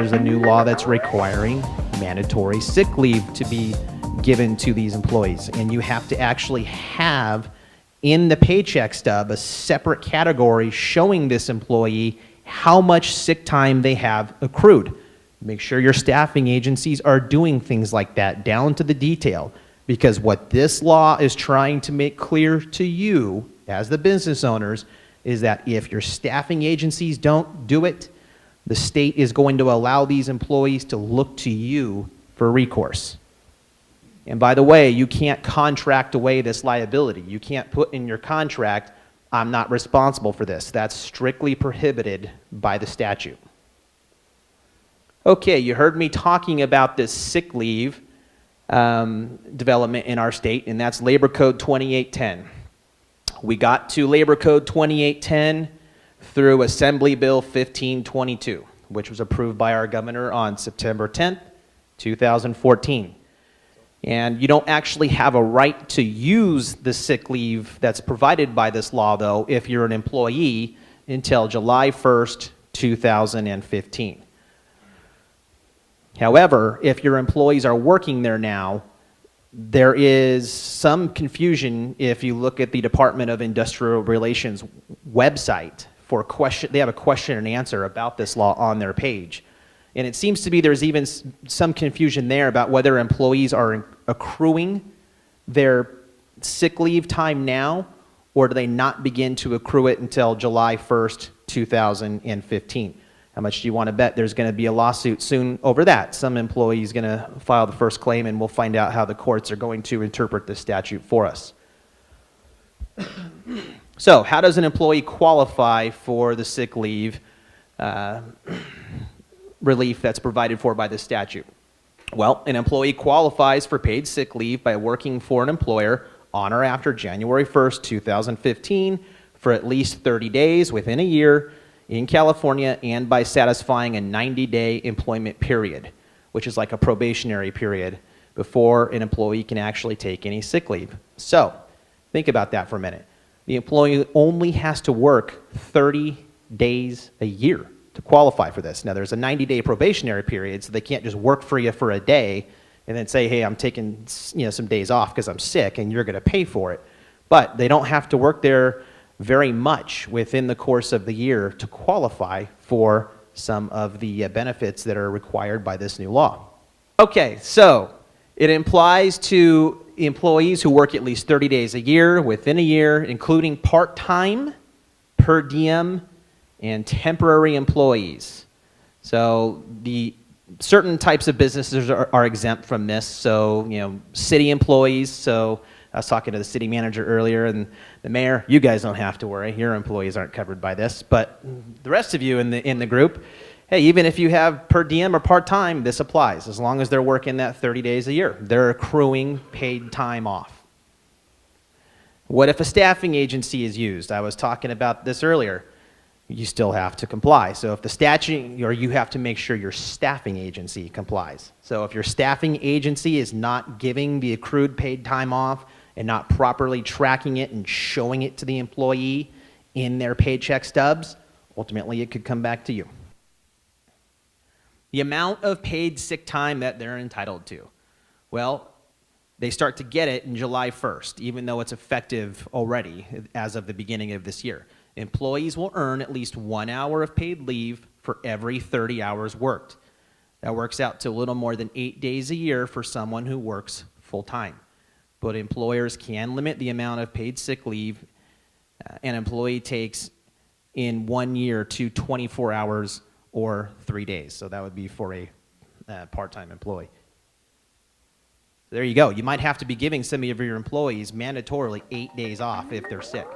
there's a new law that's requiring mandatory sick leave to be given to these employees. And you have to actually have in the paycheck stub a separate category showing this employee how much sick time they have accrued. Make sure your staffing agencies are doing things like that down to the detail, because what this law is trying to make clear to you as the business owners is that if your staffing agencies don't do it, the state is going to allow these employees to look to you for recourse. And by the way, you can't contract away this liability. You can't put in your contract, I'm not responsible for this. That's strictly prohibited by the statute. Okay, you heard me talking about this sick leave development in our state, and that's Labor Code 2810. We got to Labor Code 2810 through Assembly Bill 1522, which was approved by our governor on September 10th, 2014. And you don't actually have a right to use the sick leave that's provided by this law, though, if you're an employee until July 1st, 2015. However, if your employees are working there now, there is some confusion if you look at the Department of Industrial Relations website for a question. They have a question and answer about this law on their page. And it seems to be there's even some confusion there about whether employees are accruing their sick leave time now, or do they not begin to accrue it until July 1st, 2015. How much do you want to bet there's going to be a lawsuit soon over that? Some employee is going to file the first claim, and we'll find out how the courts are going to interpret this statute for us. So how does an employee qualify for the sick leave relief that's provided for by the statute? Well, an employee qualifies for paid sick leave by working for an employer on or after January 1st, 2015 for at least 30 days within a year in California, and by satisfying a 90-day employment period, which is like a probationary period before an employee can actually take any sick leave. So think about that for a minute. The employee only has to work 30 days a year to qualify for this. Now, there's a 90-day probationary period, so they can't just work for you for a day and then say, hey, I'm taking some days off because I'm sick, and you're going to pay for it. But they don't have to work there very much within the course of the year to qualify for some of the benefits that are required by this new law. Okay, so it applies to employees who work at least 30 days a year within a year, including part-time, per diem, and temporary employees. So the certain types of businesses are exempt from this. So, city employees. So I was talking to the city manager earlier and the mayor. You guys don't have to worry. Your employees aren't covered by this. But the rest of you in the group, hey, even if you have per diem or part-time, this applies as long as they're working that 30 days a year. They're accruing paid time off. What if a staffing agency is used? I was talking about this earlier. You still have to comply. So if the statute, or you have to make sure your staffing agency complies. So if your staffing agency is not giving the accrued paid time off and not properly tracking it and showing it to the employee in their paycheck stubs, ultimately it could come back to you. The amount of paid sick time that they're entitled to. Well, they start to get it in July 1st, even though it's effective already as of the beginning of this year. Employees will earn at least 1 hour of paid leave for every 30 hours worked. That works out to a little more than 8 days a year for someone who works full-time. But employers can limit the amount of paid sick leave an employee takes in 1 year to 24 hours or 3 days. So that would be for a part-time employee. There you go. You might have to be giving some of your employees mandatorily 8 days off if they're sick.